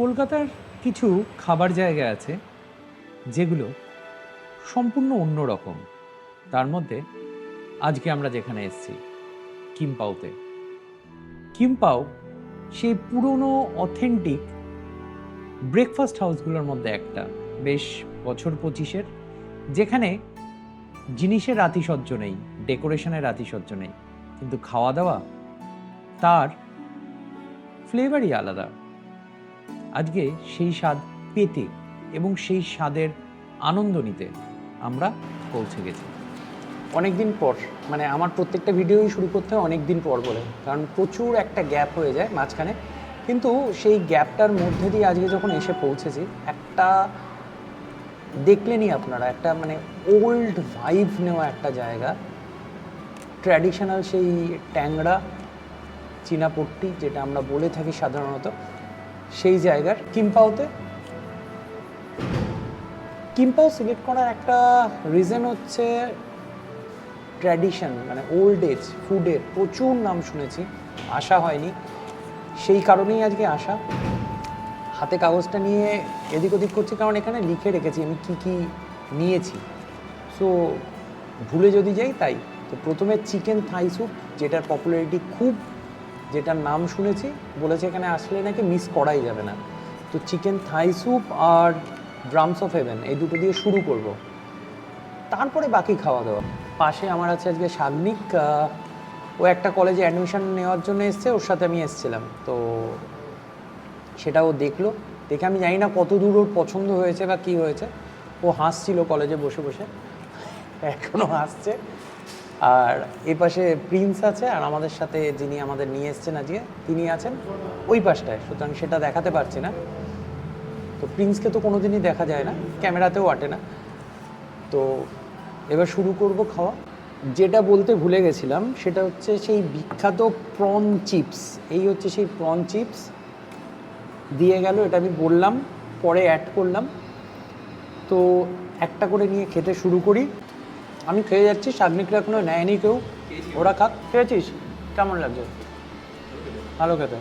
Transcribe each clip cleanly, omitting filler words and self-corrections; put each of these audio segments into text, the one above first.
কলকাতার কিছু খাবার জায়গা আছে যেগুলো সম্পূর্ণ অন্য রকম। তার মধ্যে আজকে আমরা যেখানে এসেছি কিমপাওতে। কিমপাও সেই পুরনো অথেন্টিক ব্রেকফাস্ট হাউসগুলোর মধ্যে একটা, বেশ বছর 25-এর, যেখানে জিনিসের আতিশয্য নেই, ডেকোরেশনের আতিশয্য নেই, কিন্তু খাওয়া দাওয়া তার ফ্লেভারই আলাদা। আজকে সেই স্বাদ পেতে এবং সেই স্বাদের আনন্দ নিতে আমরা পৌঁছে গেছি অনেক দিন পর। মানে আমার প্রত্যেকটা ভিডিওই শুরু করতে হয় অনেক দিন পর বলে, কারণ প্রচুর একটা গ্যাপ হয়ে যায় মাঝখানে। কিন্তু সেই গ্যাপটার মধ্যে দিয়ে আজকে যখন এসে পৌঁছেছি, একটা দেখলেনই আপনারা, একটা মানে ওল্ড ভাইব নেওয়া একটা জায়গা, ট্র্যাডিশনাল সেই ট্যাংরা চীনাপট্টি যেটা আমরা বলে থাকি সাধারণত, সেই জায়গার কিমপাওতে। কিমপাও সিলেক্ট করার একটা রিজন হচ্ছে ট্র্যাডিশন, মানে ওল্ড এজ ফুডের প্রচুর নাম শুনেছি, আসা হয়নি, সেই কারণেই আজকে আসা। হাতে কাগজটা নিয়ে এদিক ওদিক করছি, কারণ এখানে লিখে রেখেছি আমি কি কি নিয়েছি, সো ভুলে যদি যাই তাই। তো প্রথমে চিকেন থাই স্যুপ, যেটার পপুলারিটি খুব, যেটার নাম শুনেছি, বলেছে এখানে আসলে নাকি মিস করাই যাবে না। তো চিকেন থাই স্যুপ আর ড্রামস অফ হেভেন, এই দুটো দিয়ে শুরু করব, তারপরে বাকি খাওয়া দাওয়া। পাশে আমার আছে আজকে সাগ্নিক, ও একটা কলেজে অ্যাডমিশন নেওয়ার জন্য এসছে, ওর সাথে আমি এসেছিলাম। তো সেটাও দেখলো, দেখে আমি জানি না কত দূর ওর পছন্দ হয়েছে বা কী হয়েছে, ও হাসছিল কলেজে বসে বসে, এখনও হাসছে। আর এ পাশে প্রিন্স আছে, আর আমাদের সাথে যিনি আমাদের নিয়ে এসছেন আজকে তিনি আছেন ওই পাশটায়, সুতরাং সেটা দেখাতে পারছি না। তো প্রিন্সকে তো কোনো দিনই দেখা যায় না, ক্যামেরাতেও আটে না। তো এবার শুরু করব খাওয়া। যেটা বলতে ভুলে গেছিলাম সেটা হচ্ছে সেই বিখ্যাত প্রন চিপস। এই হচ্ছে সেই প্রন চিপস দিয়ে গেল, এটা আমি বললাম, পরে অ্যাড করলাম। তো একটা করে নিয়ে খেতে শুরু করি। আমি খেয়ে যাচ্ছি, সাগ্নিকরা এখনো নেয়নি কেউ, ওরা খাক। খেয়েছিস? কেমন লাগছে? ভালো খেতে,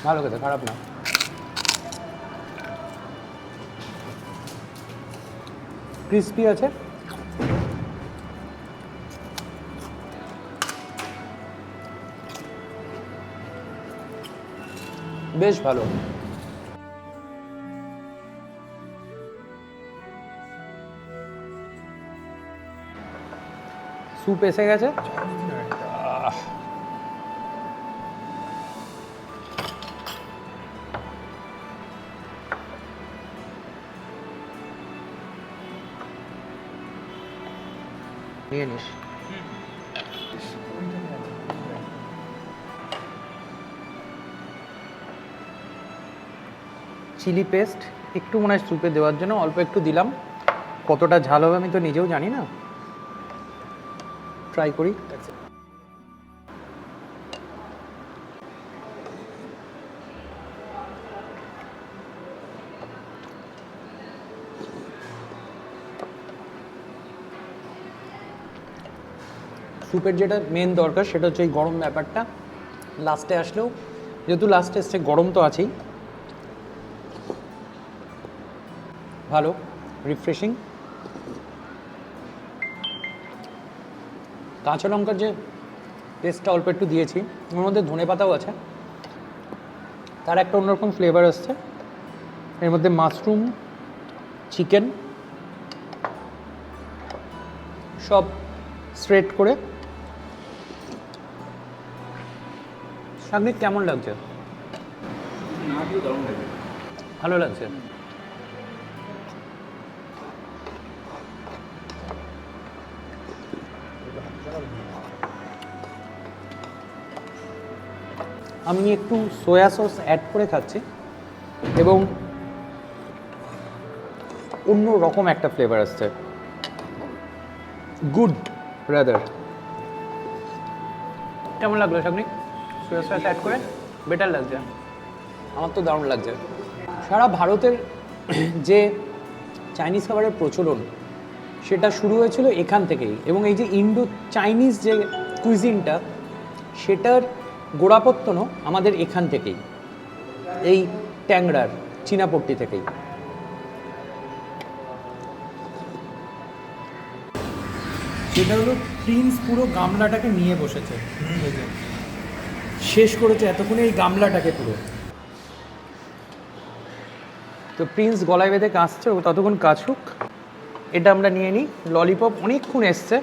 ভালো খেতে, খারাপ না। ক্রিস্পি আছে, বেশ ভালো। স্যুপ এসে গেছে, নিয়ে নিস। চিলি পেস্ট একটু মনে হয় স্যুপে দেওয়ার জন্য অল্প একটু দিলাম, কতটা ঝাল হবে আমি তো নিজেও জানি না, ট্রাই করি। স্যুপের যেটা মেন দরকার সেটা হচ্ছে এই গরম ব্যাপারটা, লাস্টে আসলেও, যেহেতু লাস্টে এসছে গরম তো আছেই, ভালো, রিফ্রেশিং। কাঁচা লঙ্কার যে পেস্টটা অল্প একটু দিয়েছি, ওর মধ্যে ধনে পাতাও আছে, তার একটা অন্যরকম ফ্লেভার আসছে। এর মধ্যে মাশরুম, চিকেন সব স্ট্রেট করে। সাগ্নিক কেমন লাগছে? ভালো লাগছে। আমি একটু সয়া সস অ্যাড করে খাচ্ছি এবং অন্য রকম একটা ফ্লেভার আসছে, গুড ব্রাদার। কেমন লাগলো সাগ্নিক? সয়া সস অ্যাড করে বেটার লাগছে, আমার তো দারুণ লাগছে। সারা ভারতের যে চাইনিজ খাবারের প্রচলন, সেটা শুরু হয়েছিল এখান থেকেই, এবং এই যে ইন্ডো চাইনিজ যে কুইজিনটা, সেটার গোড়াপত্তনও আমাদের এখান থেকেই, এই ট্যাংরার চীনাপট্টি থেকেই। সেটা হলো প্রিন্স পুরো গামলাটাকে নিয়ে বসেছে, শেষ করেছে এতক্ষণে এই গামলাটাকে পুরো। তো প্রিন্স গলায় বেঁধে কাঁচছে, ততক্ষণ কাছুক। এটা আমরা নিয়ে নিই। ললিপপ অনেকক্ষণ এসছে,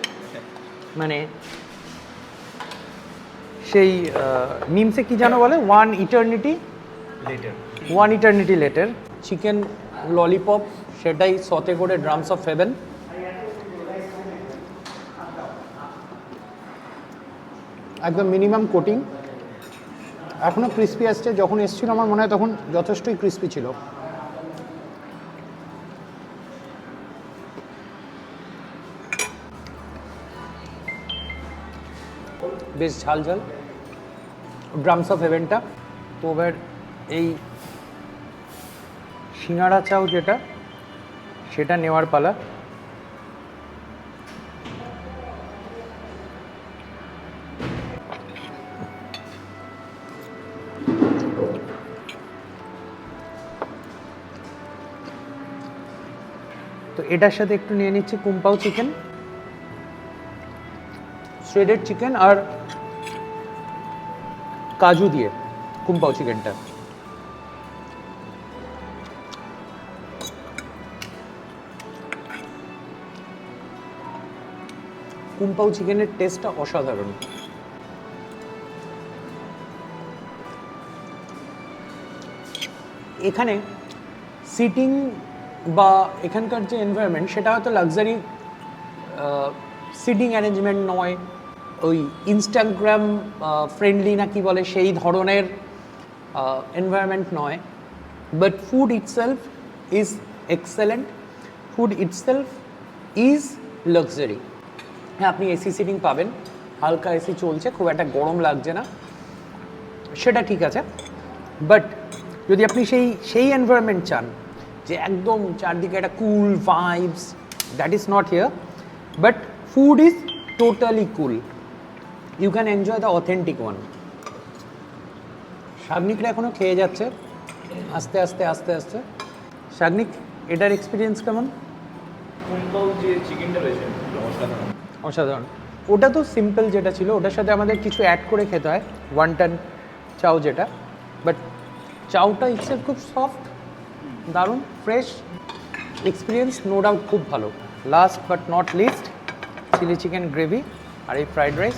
মানে সেই মিমসে কি জানো বলে, one eternity letter. Chicken lollipop, সেটাই সতে করে ড্রামস অফ হেভেন। একদম মিনিমাম কোটিং, এখনও ক্রিস্পি আসছে। যখন এসেছিল আমার মনে হয় তখন যথেষ্টই ক্রিস্পি ছিল। বেশ ঝাল ঝাল ড্রামস অফ হেভেনটা। তো এবার এই সিঙ্গাড়া চাও যেটা, সেটা নেওয়ার পালা। তো এটার সাথে একটু নিয়ে নিচ্ছি কুম্পাও চিকেন, শ্রেডেড চিকেন আর কাজু দিয়ে কুম্পাও চিকেনটা। কুম্পাও চিকেনের টেস্টটা অসাধারণ। এখানে সিটিং বা এখানকার যে এনভায়রনমেন্ট, সেটা হয়তো লাক্সারি সিটিং অ্যারেঞ্জমেন্ট নয়, ওই ইনস্টাগ্রাম ফ্রেন্ডলি না কি বলে সেই ধরনের এনভায়রনমেন্ট নয়। But food itself is excellent, food itself is luxury. হ্যাঁ, আপনি এসি সিটিং পাবেন, হালকা এসি চলছে, খুব একটা গরম লাগছে না, সেটা ঠিক আছে। বাট যদি আপনি সেই এনভায়রনমেন্ট চান যে একদম চারদিকে একটা cool vibes, that is not here. But food is totally cool, you can enjoy the authentic one. শাগনিকরা এখনও খেয়ে যাচ্ছে আস্তে আস্তে আস্তে আস্তে। শাগনিক, এটার এক্সপিরিয়েন্স কেমন? কুম্পাও যে চিকেনটা রয়েছে অসাধারণ। অসাধারণ। ওটা তো সিম্পল যেটা ছিল, ওটার সাথে আমাদের কিছু অ্যাড করে খেতে হয়, ওয়ান্টন চাউ যেটা। বাট চাউটা ইচ্ছে খুব সফট, দারুণ ফ্রেশ এক্সপিরিয়েন্স, নো ডাউট খুব ভালো। Last but not least, chilli chicken gravy আর এই fried rice,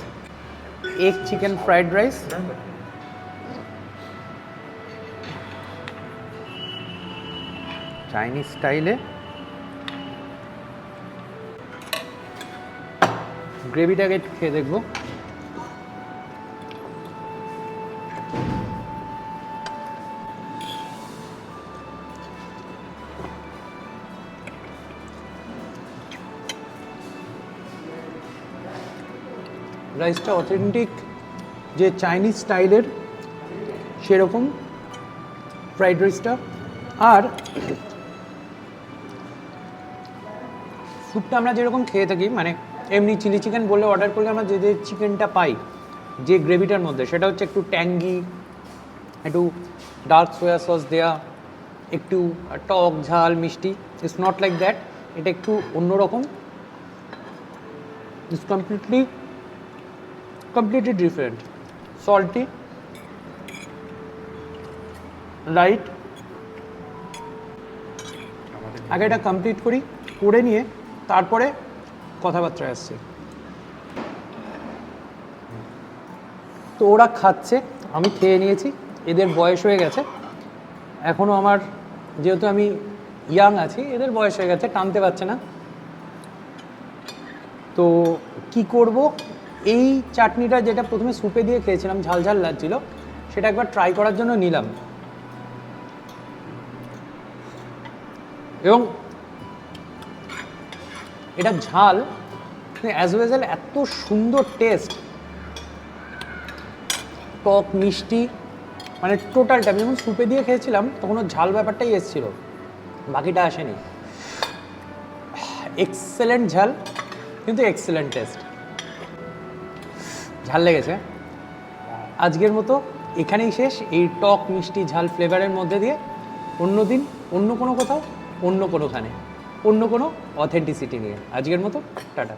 egg chicken fried rice. Chinese স্টাইলে গ্রেভিটাকে খেয়ে দেখবো। রাইসটা অথেন্টিক যে চাইনিজ স্টাইলের সেরকম ফ্রাইড রাইসটা। আর স্যুপটা আমরা যেরকম খেয়ে থাকি, মানে এমনি চিলি চিকেন বলে অর্ডার করলে আমরা যে চিকেনটা পাই যে গ্রেভিটার মধ্যে, সেটা হচ্ছে একটু ট্যাঙ্গি, একটু ডার্ক সোয়া সস দেয়া, একটু টক ঝাল মিষ্টি। ইটস নট লাইক দ্যাট, এটা একটু অন্যরকম, it's completely different. Salty, light. আগে এটা কমপ্লিট করি, করে নিয়ে তারপরে কথাবার্তা আসছে। তো ওরা খাচ্ছে, আমি খেয়ে নিয়েছি, এদের বয়স হয়ে গেছে। এখনও আমার, যেহেতু আমি ইয়াং আছি, এদের বয়স হয়ে গেছে, টানতে পারছে না। তো কি করব, এই চাটনিটা যেটা প্রথমে স্যুপে দিয়ে খেয়েছিলাম, ঝাল ঝাল লাগছিল, সেটা একবার ট্রাই করার জন্য নিলাম। এবং এটা ঝাল অ্যাজ ওয়েল এত সুন্দর টেস্ট, টক মিষ্টি, মানে টোটালটা। আমি যখন স্যুপে দিয়ে খেয়েছিলাম তখন ওর ঝাল ব্যাপারটাই এসেছিল, বাকিটা আসেনি। এক্সেলেন্ট ঝাল, কিন্তু এক্সেলেন্ট টেস্ট। ঝাল লেগেছে। আজকের মতো এখানেই শেষ, এই টক মিষ্টি ঝাল ফ্লেভারের মধ্যে দিয়ে। অন্য দিন অন্য কোনো কোথাও, অন্য কোনোখানে, অন্য কোনো অথেন্টিসিটি নিয়ে। আজকের মতো টাটা।